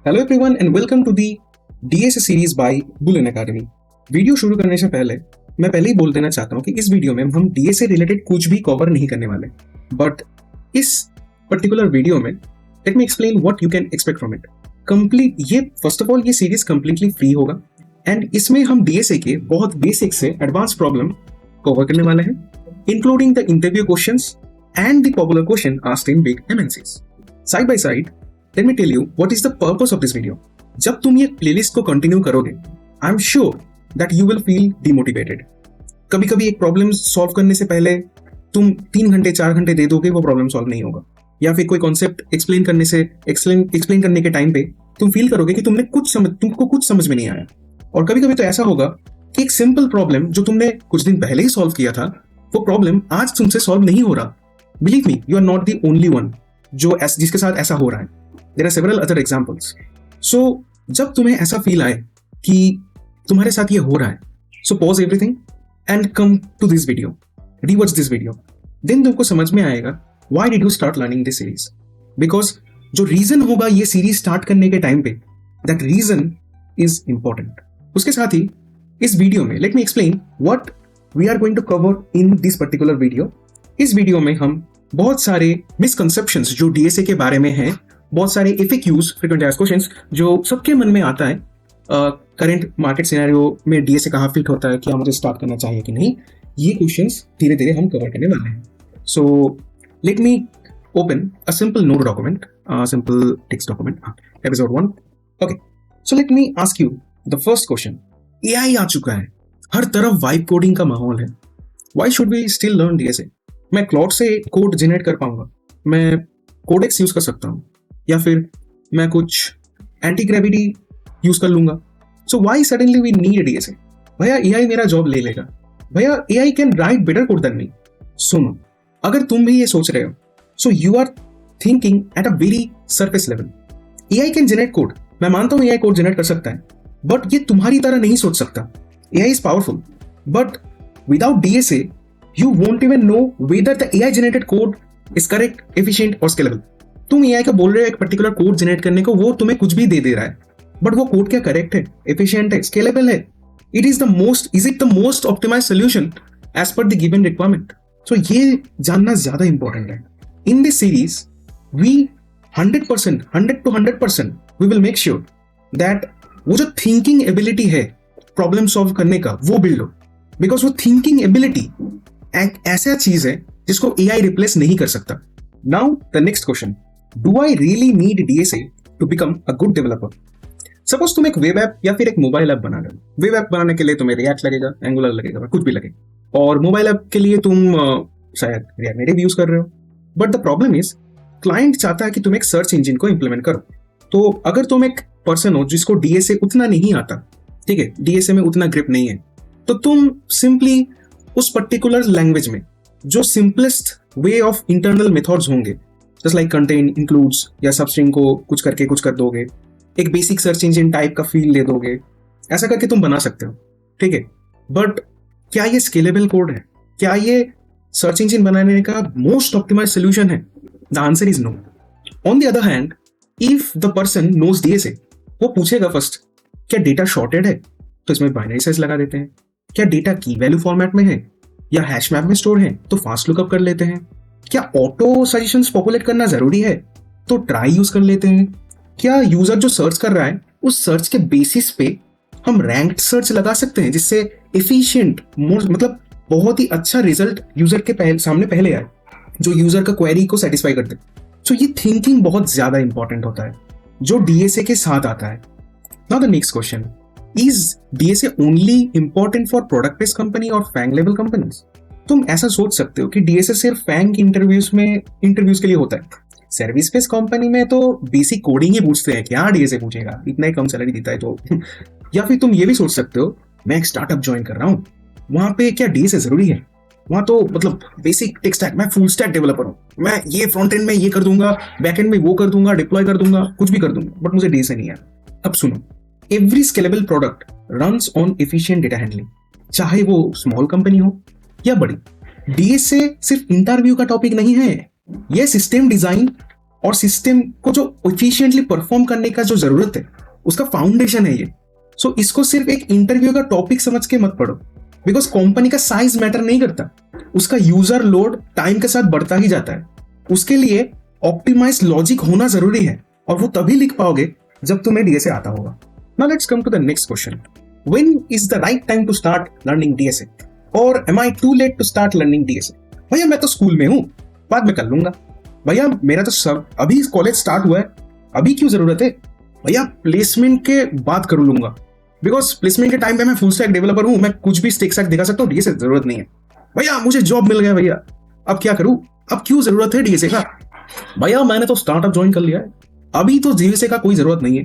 Hello everyone and welcome to the DSA series by बुलेन academy. Video शुरू करने से पहले मैं पहले ही बोल देना चाहता हूँ कि इस वीडियो में हम डीएसए रिलेटेड कुछ भी कवर नहीं करने वाले, बट इस पर्टिकुलर वीडियो में let me explain what you can expect from it. Complete ये फर्स्ट ऑफ ऑल ये सीरीज कंप्लीटली फ्री होगा एंड इसमें हम डीएसए के बहुत बेसिक से एडवांस प्रॉब्लम कवर करने वाले हैं, including the interview questions and the popular question asked in big MNCs. Side by side let me tell you what is the purpose of this video. जब तुम ये playlist को continue करोगे, I am sure that you will feel demotivated. कभी कभी एक problem solve करने से पहले तुम 3 घंटे 4 घंटे दे दोगे, वो प्रॉब्लम सॉल्व नहीं होगा। या फिर कोई कॉन्सेप्ट एक्सप्लेन करने के टाइम पे तुम फील करोगे कि तुमको कुछ समझ में नहीं आया। और कभी कभी तो ऐसा होगा कि एक सिंपल प्रॉब्लम जो तुमने कुछ दिन पहले ही सॉल्व किया था, वो प्रॉब्लम आज तुमसे सॉल्व नहीं हो रहा। Believe me, you are not the only one जिसके साथ ऐसा हो रहा है। There are several other examples. So, जब तुम्हें ऐसा फील आए कि तुम्हारे साथ ये हो रहा है, so pause everything and come to this video. Rewatch this video. Then तुमको समझ में आएगा why did you start learning this series? Because जो reason होगा ये series start करने के टाइम पे, that reason is important. उसके साथ ही इस वीडियो में let me explain what we are going to cover in this particular video. इस वीडियो में हम बहुत सारे misconceptions जो DSA के बारे में हैं, बहुत सारे FAQs फ्रीक्वेंट आस्क्ड क्वेश्चंस जो सबके मन में आता है, करंट मार्केट सिनेरियो में डीएसए कहाँ फिट होता है, क्या मुझे स्टार्ट करना चाहिए कि नहीं, ये क्वेश्चंस धीरे धीरे हम कवर करने वाले हैं। So let me open a simple note document, simple text document, episode 1। Okay, so let me ask you the first question. AI आ चुका है, हर तरफ वाइब कोडिंग का माहौल है, why should we still learn DSA? मैं क्लाउड से कोड जनरेट कर पाऊंगा, मैं कोडेक्स यूज कर सकता हूँ, या फिर मैं कुछ एंटी ग्रेविटी यूज कर लूंगा। So why suddenly we need DSA? भैया एआई मेरा जॉब ले लेगा, भैया AI can write better code than me. सुनो, अगर तुम भी ये सोच रहे हो, so you are thinking at a very surface level. AI can generate code, मैं मानता हूं एआई कोड जनरेट कर सकता है, बट ये तुम्हारी तरह नहीं सोच सकता। AI is powerful, but without DSA you won't even know whether the AI generated code is correct, efficient और स्केलेबल। तुम एआई का बोल रहे हो एक पर्टिकुलर कोड जनरेट करने को, वो तुम्हें कुछ भी दे रहा है, बट वो कोड क्या करेक्ट है, एफिशिएंट है, स्केलेबल है? Is it the most optimize solution as per the given requirement? So ये जानना ज्यादा इंपॉर्टेंट है। In this series we 100% we will make sure that वो जो थिंकिंग एबिलिटी है प्रॉब्लम सॉल्व करने का, वो बिल्ड हो। बिकॉज वो थिंकिंग एबिलिटी एक ऐसा चीज है जिसको एआई रिप्लेस नहीं कर सकता। Now the next question, Do I really need DSA to become a good developer? Suppose तुम एक वेब ऐप या फिर एक मोबाइल ऐप बना रहे हो। वेब ऐप बनाने के लिए तुम्हें रिएक्ट लगेगा, एंगुलर लगेगा, कुछ भी लगेगा, और मोबाइल ऐप के लिए तुम शायद रिएक्ट नेटिव यूज कर रहे हो। But the problem is client चाहता है कि तुम एक सर्च इंजन को इंप्लीमेंट करो। तो अगर तुम एक पर्सन हो जिसको डीएसए उतना नहीं आता, ठीक है, डीएसए में उतना ग्रिप नहीं है, तो तुम सिंपली उस पर्टिकुलर लैंग्वेज में जो simplest way of internal methods होंगे, जस्ट लाइक कंटेन, इंक्लूड्स या सबस्ट्रिंग को कुछ करके कुछ कर दोगे, एक बेसिक सर्च इंजन टाइप का फील दे दोगे, ऐसा करके तुम बना सकते हो, ठीक है। बट क्या ये स्केलेबल कोड है? क्या ये सर्च इंजन बनाने का मोस्ट ऑप्टिमाइज सोल्यूशन है? The answer is no. On the other hand, if the person knows DSA, वो पूछेगा फर्स्ट, क्या डेटा शॉर्टेड है? तो इसमें बाइनरी साइज लगा देते हैं। क्या डेटा की वैल्यू फॉर्मेट में है या हैश मैप में स्टोर है? तो फास्ट लुकअप कर लेते हैं। क्या ऑटो सजेशंस पॉपुलेट करना जरूरी है? तो ट्राई यूज कर लेते हैं। क्या यूजर जो सर्च कर रहा है उस सर्च के बेसिस पे हम रैंक्ड सर्च लगा सकते हैं, जिससे एफिशिएंट मतलब बहुत ही अच्छा रिजल्ट यूजर के सामने पहले आए, जो यूजर का क्वेरी को सेटिस्फाई कर दे। तो ये थिंकिंग बहुत ज्यादा इंपॉर्टेंट होता है जो डीएसए के साथ आता है। Now the next question, is DSA only important for product based company और फैंग लेवल कंपनीज? तुम ऐसा सोच सकते हो कि डीएसए सिर्फ फैंग इंटरव्यूज के लिए होता है। सर्विस बेस्ड कंपनी में तो बेसिक कोडिंग ही पूछते हैं, क्या डीएसए पूछेगा, इतना ही कम सैलरी देता है तो। या फिर तुम ये भी सोच सकते हो, मैं एक स्टार्टअप ज्वाइन कर रहा हूँ, वहां पे क्या डीएसए जरूरी है? वहां तो मतलब बेसिक टेक स्टैक, मैं फुल स्टैक डेवलपर हूँ, मैं ये फ्रंट एंड में ये कर दूंगा, बैक एंड में वो कर दूंगा, डिप्लॉय कर दूंगा, कुछ भी कर दूंगा, बट मुझे डीएसए नहीं है। अब सुनो, every scalable product runs on efficient data handling, चाहे वो स्मॉल कंपनी हो या बड़ी। डीएसए सिर्फ इंटरव्यू का टॉपिक नहीं है, ये सिस्टम डिजाइन और सिस्टम को जो एफिशिएंटली परफॉर्म करने का जो जरूरत है उसका फाउंडेशन है ये। सो इसको सिर्फ एक इंटरव्यू का टॉपिक समझ के मत पढ़ो, बिकॉज कंपनी का साइज मैटर नहीं करता, उसका यूजर लोड टाइम के साथ बढ़ता ही जाता है। उसके लिए ऑप्टिमाइज लॉजिक होना जरूरी है और वो तभी लिख पाओगे जब तुम्हें डीएसए आता होगा। Now let's come to the next question, when is the right time to start learning DSA और am I too late to start learning DSA? भैया मैं तो स्कूल में हूं, बाद में कर लूंगा। भैया मेरा तो सब अभी कॉलेज स्टार्ट हुआ है, अभी क्यों जरूरत है? भैया प्लेसमेंट के बाद कर लूंगा, बिकॉज प्लेसमेंट के टाइम पे मैं फुल स्टैक डेवलपर हूं, मैं कुछ भी स्टेक स्टैक दिखा सकता हूं, डीएसए जरूरत नहीं है। भैया मुझे जॉब मिल गया, भैया अब क्या करूं, अब क्यों जरूरत है डीएसए का? भैया मैंने तो स्टार्टअप ज्वाइन कर लिया है, अभी तो डीएसए का कोई जरूरत नहीं है।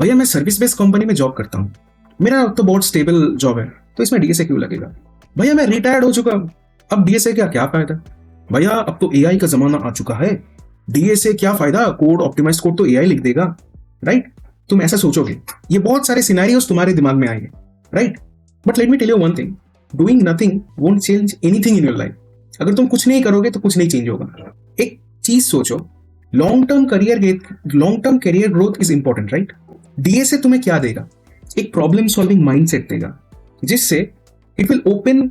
भैया मैं सर्विस बेस्ड कंपनी में जॉब करता हूँ, मेरा तो बहुत स्टेबल जॉब है, तो इसमें डीएसए क्यों लगेगा? भैया मैं रिटायर्ड हो चुका, अब डीएसए का क्या फायदा? भैया अब तो एआई का जमाना आ चुका है, डीएसए क्या फायदा, कोड ऑप्टिमाइज कोड तो एआई लिख देगा, राइट? तुम ऐसा सोचोगे, ये बहुत सारे सिनेरियोस तुम्हारे दिमाग में आएंगे, right? But let me tell you one thing, doing nothing won't change anything in your life. अगर तुम कुछ नहीं करोगे तो कुछ नहीं चेंज होगा। एक चीज सोचो, long term career growth is important, right? DSA तुम्हें क्या देगा? एक प्रॉब्लम सॉल्विंग माइंडसेट देगा, जिससे it will open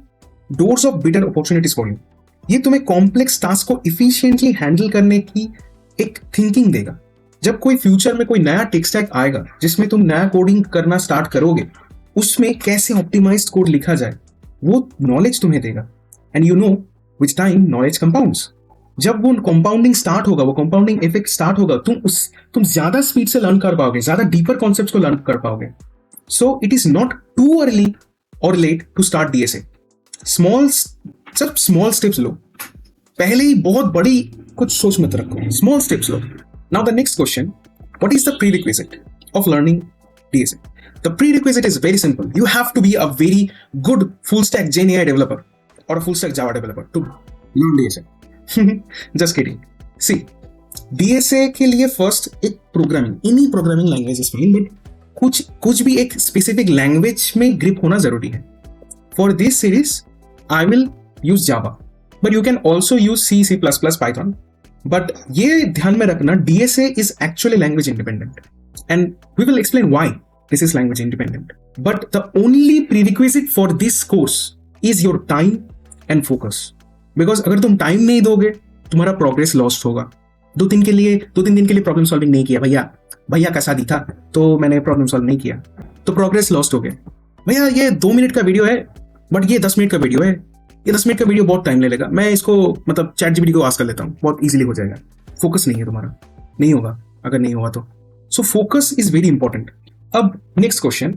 doors of better opportunities for you. ये तुम्हें कॉम्प्लेक्स टास्क को इफिशिएंटली हैंडल करने की एक थिंकिंग देगा। जब कोई फ्यूचर में कोई नया टेक स्टैक आएगा जिसमें तुम नया कोडिंग करना स्टार्ट करोगे, उसमें कैसे ऑप्टिमाइज्ड कोड लिखा जाए वो नॉलेज तुम्हें देगा। And you know which time knowledge compounds. जब वो कंपाउंडिंग स्टार्ट होगा, वो कंपाउंडिंग इफेक्ट स्टार्ट होगा, तुम ज्यादा स्पीड से लर्न कर पाओगे, ज्यादा डीपर कॉन्सेप्ट्स को लर्न कर पाओगे। So it is not too early और late to start DSA. Small steps लो, पहले ही बहुत बड़ी कुछ सोच मत रखो, स्मॉल स्टेप्स लो। Now the next question, what is the prerequisite of learning DSA? The prerequisite is very simple, you have to be a very good full stack gen AI developer और full stack Java developer to learn DSA. Just kidding. See, DSA के लिए first एक programming, any programming language is fine, but कुछ भी एक specific language में grip होना जरूरी है। For this series I will use Java, but you can also use C, C++, Python. But ये ध्यान में रखना, DSA is actually language independent and we will explain why this is language independent. But the only prerequisite for this course is your time and focus. Because अगर तुम time नहीं दोगे, तुम्हारा progress lost होगा। दो तीन दिन के लिए प्रॉब्लम सॉल्विंग नहीं किया, भैया का शादी था तो मैंने प्रॉब्लम सॉल्व नहीं किया, तो प्रोग्रेस लॉस्ट हो गया। भैया ये 2 मिनट का वीडियो है, बट ये 10 मिनट का वीडियो है, ये 10 मिनट का वीडियो बहुत टाइम ले लेगा, मैं इसको मतलब चैट जीपीटी को आस्क कर लेता हूँ, बहुत इजीली हो जाएगा। फोकस नहीं है तुम्हारा, नहीं होगा अगर नहीं हुआ तो। So focus is very important. अब next question,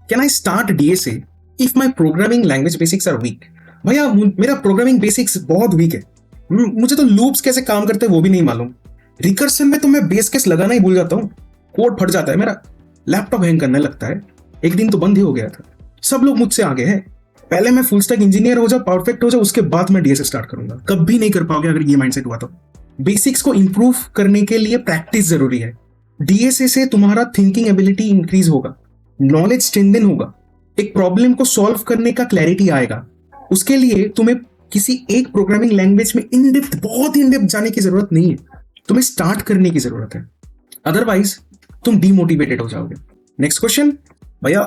can I start DSA if my programming language basics are weak? भैया मेरा प्रोग्रामिंग बेसिक्स बहुत वीक है, मुझे तो लूप्स कैसे काम करते हैं वो भी नहीं मालूम, रिकर्सन में तो मैं बेस केस लगाना ही भूल जाता हूँ, कोड फट जाता है मेरा, लैपटॉप हैंग करने लगता है, एक दिन तो बंद ही हो गया था। सब लोग मुझसे आगे हैं, पहले मैं फुल स्टैक इंजीनियर हो जाऊं, परफेक्ट हो जाऊं, उसके बाद मैं डीएसए स्टार्ट करूंगा। कभी नहीं कर पाओगे अगर ये माइंडसेट हुआ तो। बेसिक्स को इंप्रूव करने के लिए प्रैक्टिस जरूरी है। डीएसए से तुम्हारा थिंकिंग एबिलिटी इंक्रीज होगा, नॉलेज स्ट्रेंथन होगा, एक प्रॉब्लम को सॉल्व करने का क्लैरिटी आएगा। उसके लिए तुम्हें किसी एक प्रोग्रामिंग लैंग्वेज में बहुत इन डेप्थ जाने की जरूरत नहीं है, तुम्हें स्टार्ट करने की जरूरत है, अदरवाइज तुम डीमोटिवेटेड हो जाओगे। नेक्स्ट क्वेश्चन, भैया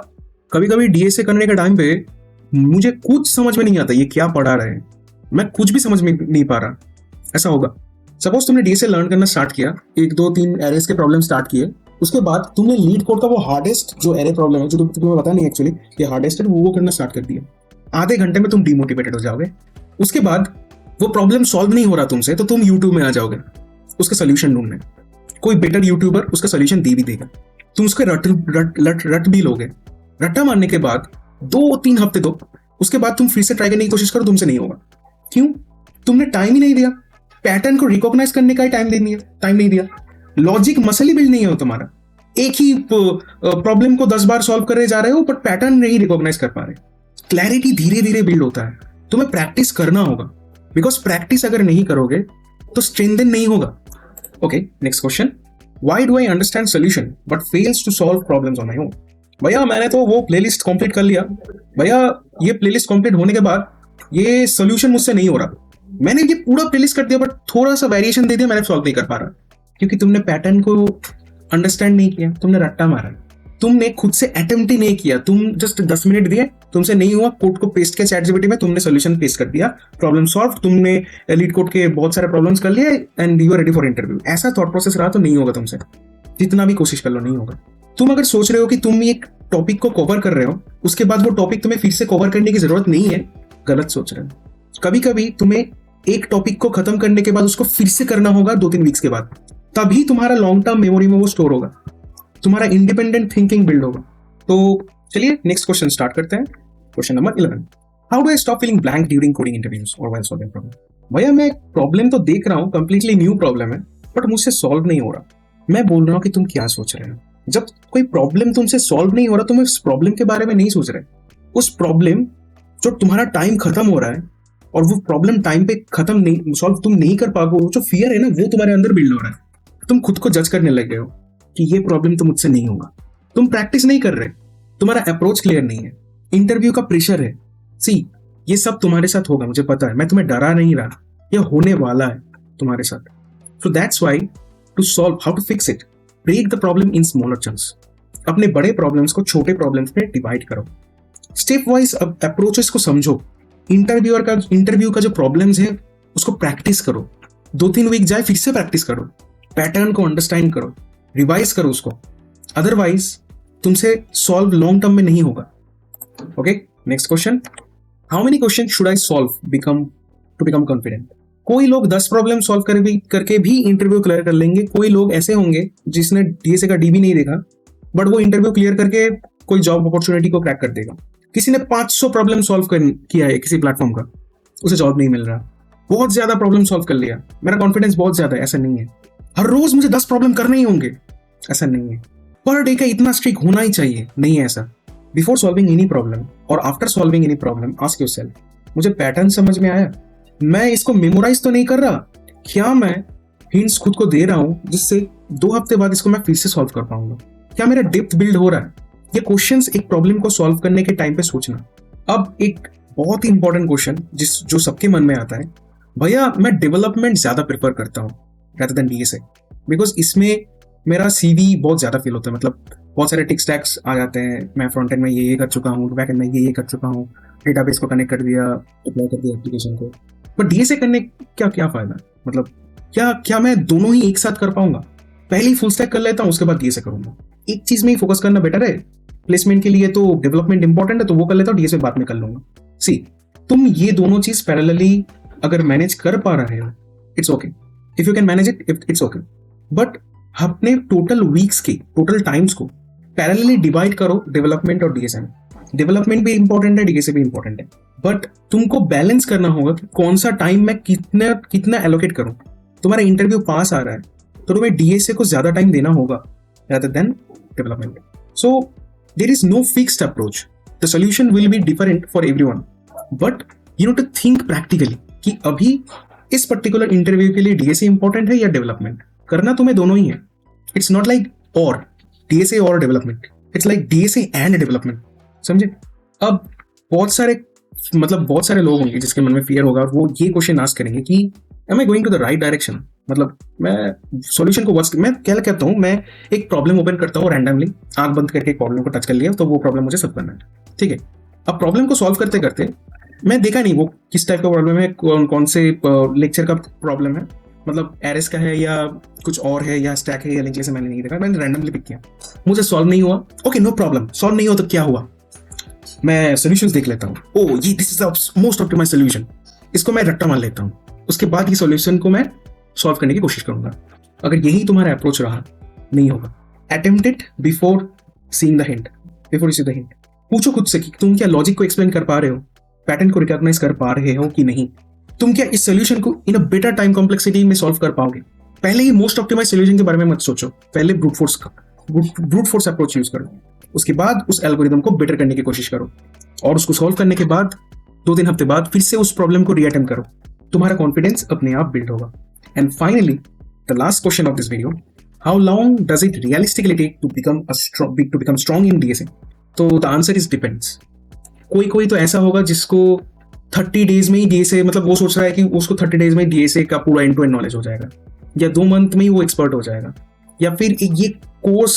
कभी कभी डीएसए करने के टाइम पे मुझे कुछ समझ में नहीं आता, ये क्या पढ़ा रहे हैं, मैं कुछ भी समझ में नहीं पा रहा। ऐसा होगा, सपोज तुमने डीएसए लर्न करना स्टार्ट किया, 1 2 3 एरेस के प्रॉब्लम स्टार्ट किए, उसके बाद तुमने लीड कोड का वो हार्डेस्ट जो एरे प्रॉब्लम है, जो तुम्हें पता नहीं एक्चुअली ये हार्डेस्ट है, वो करना स्टार्ट कर दिया। आधे घंटे में तुम डिमोटिवेटेड हो जाओगे। उसके बाद वो प्रॉब्लम सॉल्व नहीं हो रहा तुमसे, तो तुम यूट्यूब में आ जाओगे उसका सोल्यूशन ढूंढने। कोई बेटर यूट्यूबर उसका सोल्यूशन दे भी देगा, तुम उसके रट भी लोगे। रट्टा मारने के बाद 2-3 हफ्ते दो, उसके बाद तुम फिर से ट्राई करने की कोशिश करो, तुमसे नहीं होगा। क्यों? तुमने टाइम ही नहीं दिया, पैटर्न को रिकॉग्नाइज करने का ही टाइम नहीं दिया, लॉजिक मसल ही बिल्ड नहीं हो तुम्हारा। एक ही प्रॉब्लम को 10 बार सॉल्व करे जा रहे हो, बट पैटर्न नहीं रिकॉग्नाइज कर पा रहे। क्लैरिटी धीरे धीरे बिल्ड होता है, तुम्हें प्रैक्टिस करना होगा, बिकॉज प्रैक्टिस अगर नहीं करोगे तो स्ट्रेंथन नहीं होगा। Okay, next question, why do I understand solution but fails to solve problems on my own? भैया मैंने तो वो प्लेलिस्ट कंप्लीट कर लिया, भैया ये प्लेलिस्ट कंप्लीट होने के बाद ये सोल्यूशन मुझसे नहीं हो रहा, मैंने ये पूरा प्लेलिस्ट कर दिया बट थोड़ा सा वेरिएशन दे दिया, मैंने सॉल्व नहीं कर पा रहा। क्योंकि तुमने पैटर्न को अंडरस्टैंड नहीं किया, तुमने रट्टा मारा, तुमने खुद से अटेम्प्ट ही नहीं किया। तुम जस्ट 10 मिनट दिए, तुमसे नहीं हुआ, कोड को पेस्ट किया चैटजीपीटी में, तुमने सोल्यूशन पेस्ट कर दिया, प्रॉब्लम सॉल्व, तुमने लीड कोड के बहुत सारे प्रॉब्लम्स कर लिए and you are ready for interview. ऐसा थॉट प्रोसेस रहा तो नहीं होगा तुमसे, जितना भी कोशिश कर लो नहीं होगा। तुम अगर सोच रहे हो कि तुम एक टॉपिक को कवर कर रहे हो, उसके बाद वो टॉपिक तुम्हें फिर से कवर करने की जरूरत नहीं है, गलत सोच रहे हो। कभी कभी तुम्हें एक टॉपिक को खत्म करने के बाद उसको फिर से करना होगा 2-3 वीक्स के बाद, तभी तुम्हारा लॉन्ग टर्म मेमोरी में वो स्टोर होगा, तुम्हारा इंडिपेंडेंट थिंकिंग बिल्ड होगा। तो चलिए नेक्स्ट क्वेश्चन स्टार्ट करते हैं। Question number 11, how do I stop feeling blank during coding interviews और व्हाइल सॉल्विंग प्रॉब्लम। भैया मैं प्रॉब्लम तो देख रहा हूँ, कंप्लीटली न्यू प्रॉब्लम है, बट मुझसे सॉल्व नहीं हो रहा। मैं बोल रहा हूँ कि तुम क्या सोच रहे हो। जब कोई प्रॉब्लम तुमसे सॉल्व नहीं हो रहा, तुम उस प्रॉब्लम के बारे में नहीं सोच रहे। उस प्रॉब्लम जो तुम्हारा टाइम खत्म हो रहा है और वो प्रॉब्लम टाइम पे खत्म नहीं, सॉल्व तुम नहीं कर पाओगे, वो जो फियर है ना, वो तुम्हारे अंदर बिल्ड हो रहा है। तुम खुद को जज करने लगे हो कि ये प्रॉब्लम तो मुझसे नहीं होगा। तुम प्रैक्टिस नहीं कर रहे, तुम्हारा अप्रोच क्लियर नहीं है, इंटरव्यू का प्रेशर है। सी, ये सब तुम्हारे साथ होगा, मुझे पता है, मैं तुम्हें डरा नहीं रहा, ये होने वाला है तुम्हारे साथ। So that's why to solve, how to fix it, break the problem in smaller chunks. अपने बड़े प्रॉब्लम्स को छोटे प्रॉब्लम्स में डिवाइड करो, स्टेप वाइज अप्रोचेस को समझो। इंटरव्यू का जो प्रॉब्लम्स है उसको प्रैक्टिस करो, 2-3 वीक जाए फिर से प्रैक्टिस करो, पैटर्न को अंडरस्टैंड करो, रिवाइज करो उसको। अदरवाइज तुमसे सॉल्व लॉन्ग टर्म में नहीं होगा। Okay, next question, how many question should I solve to become confident. कोई लोग 10 प्रॉब्लम सॉल्व करके भी इंटरव्यू क्लियर कर लेंगे। कोई लोग ऐसे होंगे जिसने डीएसए का डी भी नहीं देखा, बट वो इंटरव्यू क्लियर करके कोई जॉब अपॉर्चुनिटी को क्रैक कर देगा। किसी ने 500 प्रॉब्लम सॉल्व किया है किसी प्लेटफॉर्म का, उसे जॉब नहीं मिल रहा। बहुत ज्यादा प्रॉब्लम सॉल्व कर लिया, मेरा कॉन्फिडेंस बहुत ज्यादा है, ऐसा नहीं है। हर रोज मुझे 10 प्रॉब्लम करने ही होंगे, ऐसा नहीं है। पर डे का इतना स्ट्रिक होना ही चाहिए, नहीं है ऐसा। बिफोर सॉल्विंग एनी प्रॉब्लम और after solving any problem ask yourself, मुझे पैटर्न समझ में आया, मैं इसको मेमोराइज तो नहीं कर रहा, क्या मैं हिंट्स खुद को दे रहा हूं जिससे 2 हफ्ते बाद इसको मैं फिर से सॉल्व कर पाऊंगा, क्या मेरा डेप्थ बिल्ड हो रहा है। ये क्वेश्चंस एक प्रॉब्लम को सॉल्व करने के टाइम पे सोचना। अब एक बहुत ही इंपॉर्टेंट क्वेश्चन जो सबके मन में आता है, भैया मैं डेवलपमेंट ज्यादा प्रेफर करता हूँ rather than डीएसए, बिकॉज इसमें मेरा सीवी बहुत ज्यादा फील होता है, मतलब बहुत सारे टिक स्टैक्स आ जाते हैं, मैं फ्रंट एंड में ये कर चुका हूँ, बैक एंड में ये कर चुका हूँ, डेटाबेस को कनेक्ट कर दिया, अप्लाई कर दिया एप्लीकेशन को। पर डीएसए करने क्या फायदा, मतलब क्या मैं दोनों ही एक साथ कर पाऊंगा। पहले ही फुल स्टैक कर लेता हूँ, उसके बाद डीएसए करूंगा। एक चीज में ही फोकस करना बेटर है। प्लेसमेंट के लिए तो डेवलपमेंट इंपॉर्टेंट है, तो वो कर लेता हूँ, डीएसए बाद में कर लूंगा। सी, तुम ये दोनों चीज पैरेलली अगर मैनेज कर पा रहे हो, it's okay. If you can manage it, it's okay. But अपने टोटल वीक्स के टोटल टाइम्स को पैरेलली डिवाइड करो डेवलपमेंट और डीएसए में। डेवलपमेंट भी इंपॉर्टेंट है, डीएसए भी इंपॉर्टेंट है, बट तुमको बैलेंस करना होगा कि कौन सा टाइम मैं कितना एलोकेट करूं। तुम्हारा इंटरव्यू पास आ रहा है तो तुम्हें डीएसए को ज्यादा टाइम देना होगा rather than development. So there is no fixed approach. The solution will be different for everyone. But you know to think practically कि अभी इस पर्टिकुलर इंटरव्यू के लिए डीएसए इंपॉर्टेंट है या डेवलपमेंट। करना तुम्हें दोनों ही है। इट्स नॉट लाइक और डीएसए और development, it's like DSA and development, समझे। अब बहुत सारे लोग होंगे जिसके मन में फियर होगा, वो ये क्वेश्चन आस्क करेंगे कि am I going to the right direction. मतलब मैं सॉल्यूशन को मैं क्या कहता हूँ, मैं एक प्रॉब्लम ओपन करता हूँ रैंडमली, आंख बंद करके एक प्रॉब्लम को टच कर लिया, तो वो प्रॉब्लम मुझे सॉल्व करना है, ठीक है। अब प्रॉब्लम को सॉल्व करते करते मैं देखा नहीं वो किस टाइप का प्रॉब्लम है, कौन से लेक्चर का प्रॉब्लम है, मतलब एरएस का है या कुछ और है या स्टैक है या लिंक, जैसे मैंने नहीं देखा, मैंने रैंडमली पिक किया, मुझे सॉल्व नहीं हुआ, ओके नो प्रॉब्लम। सॉल्व नहीं हुआ तो क्या हुआ, मैं सोल्यूशंस देख लेता हूँ, ओ ये this is the most optimized solution, इसको मैं रट्टा मार लेता हूँ, उसके बाद ये सॉल्यूशन को मैं सॉल्व करने की कोशिश करूंगा। अगर यही तुम्हारा अप्रोच रहा, नहीं होगा। Attempt it before seeing the hint, before you see the hint. पूछो खुद से कि तुम क्या लॉजिक को एक्सप्लेन कर पा रहे हो, पैटर्न को रिकॉग्नाइज कर पा रहे हो कि नहीं, तुम क्या इस सोल्यूशन को इन अ बेटर टाइम कॉम्प्लेक्सिटी में सॉल्व कर पाओगे। पहले ही मोस्ट ऑप्टिमाइज्ड सोल्यूशन के बारे में मत सोचो, पहले ब्रूट फोर्स अप्रोच यूज करो, उसके बाद उस एल्गोरिथम को बेटर करने की कोशिश करो, और उसको सॉल्व करने के बाद 2-3 हफ्ते बाद फिर से उस प्रॉब्लम को रीअटेम्प्ट करो, तुम्हारा कॉन्फिडेंस अपने आप बिल्ड होगा। And finally the last question of this video, how long does it realistically take to become strong in DSA. तो द आंसर इज डिपेंड्स। कोई तो ऐसा होगा जिसको 30 डेज में ही डीएसए, मतलब वो सोच रहा है कि उसको 30 डेज में डीएसए का पूरा एंड टू एंड नॉलेज हो जाएगा, या 2 मंथ में ही वो एक्सपर्ट हो जाएगा, या फिर ये कोर्स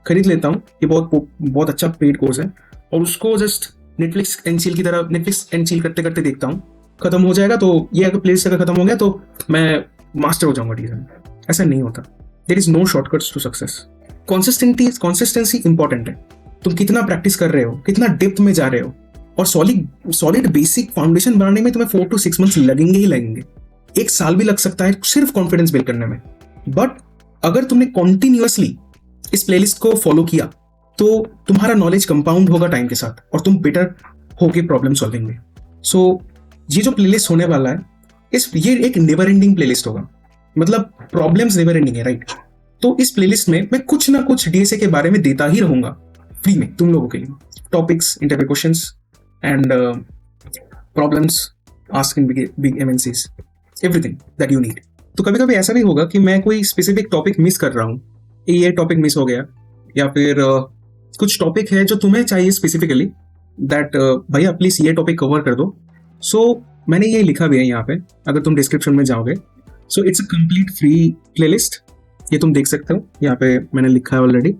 खरीद लेता हूँ, ये बहुत अच्छा पेड कोर्स है, और उसको जस्ट नेटफ्लिक्स एंड चिल की तरह नेटफ्लिक्स एंड चिल करते करते देखता हूँ, खत्म हो जाएगा तो ये अगर प्लेलिस्ट अगर खत्म हो गया तो मैं मास्टर हो जाऊंगा डीएसए में। ऐसा नहीं होता। There is no shortcuts to success. Consistency important है। तुम कितना प्रैक्टिस कर रहे हो, कितना डेप्थ में जा रहे हो, और सॉलिड बेसिक फाउंडेशन बनाने में तुम्हें 4 to 6 मंथ्स लगेंगे ही लगेंगे। 1 साल भी लग सकता है सिर्फ कॉन्फिडेंस बिल्ड करने में। बट अगर तुमने कॉन्टिन्यूअसली इस प्लेलिस्ट को फॉलो किया तो तुम्हारा नॉलेज कंपाउंड होगा टाइम के साथ, और तुम बेटर होके प्रॉब्लम सॉल्विंग में। सो ये जो प्लेलिस्ट होने वाला है, ये एक नेवर एंडिंग प्लेलिस्ट होगा। मतलब प्रॉब्लम्स नेवर एंडिंग है, राइट? तो इस प्लेलिस्ट में मैं कुछ ना कुछ डीएसए के बारे में देता ही रहूंगा फ्री में तुम लोगों के लिए। Topics, interview questions and problems ask in big MNCs, everything that you need. तो कभी कभी ऐसा भी होगा कि मैं कोई स्पेसिफिक टॉपिक मिस कर रहा हूँ, ये टॉपिक मिस हो गया, या फिर कुछ टॉपिक है जो तुम्हें चाहिए स्पेसिफिकली दैट भैया प्लीज ये टॉपिक कवर कर दो। सो मैंने ये लिखा भी है यहाँ पे, अगर तुम डिस्क्रिप्शन में जाओगे। So it's a complete free playlist, ये तुम देख सकते हो। यहाँ पे मैंने लिखा है ऑलरेडी,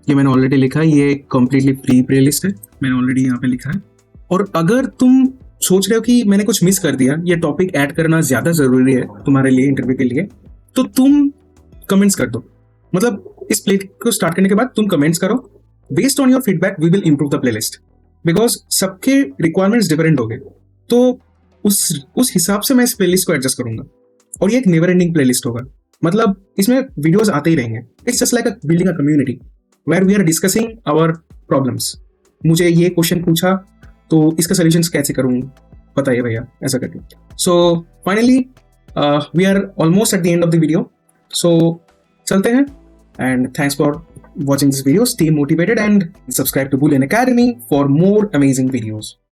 ये मैंने ऑलरेडी लिखा है, ये कंप्लीटली फ्री प्लेलिस्ट है, मैंने ऑलरेडी यहाँ पे लिखा है। और अगर तुम सोच रहे हो कि मैंने कुछ मिस कर दिया, ये टॉपिक ऐड करना ज्यादा जरूरी है तुम्हारे लिए इंटरव्यू के लिए, तो तुम कमेंट्स कर दो। मतलब इस प्ले को स्टार्ट करने के बाद तुम कमेंट्स करो। Based on your feedback we will improve the playlist, because सबके रिक्वायरमेंट्स डिफरेंट हो गए, तो उस हिसाब से मैं इस प्लेलिस्ट को एडजस्ट करूंगा। और ये एक नेवर एंडिंग प्लेलिस्ट होगा, मतलब इसमें वीडियोस आते ही रहेंगे। It's just like building a community where we are discussing our problems. मुझे ये क्वेश्चन पूछा तो इसका सोल्यूशन कैसे करूँ, बताइए भैया, ऐसा करके। So finally we are almost at the end of the video, so चलते हैं। And thanks for watching this video. Stay motivated and subscribe to Boolean Academy for more amazing videos.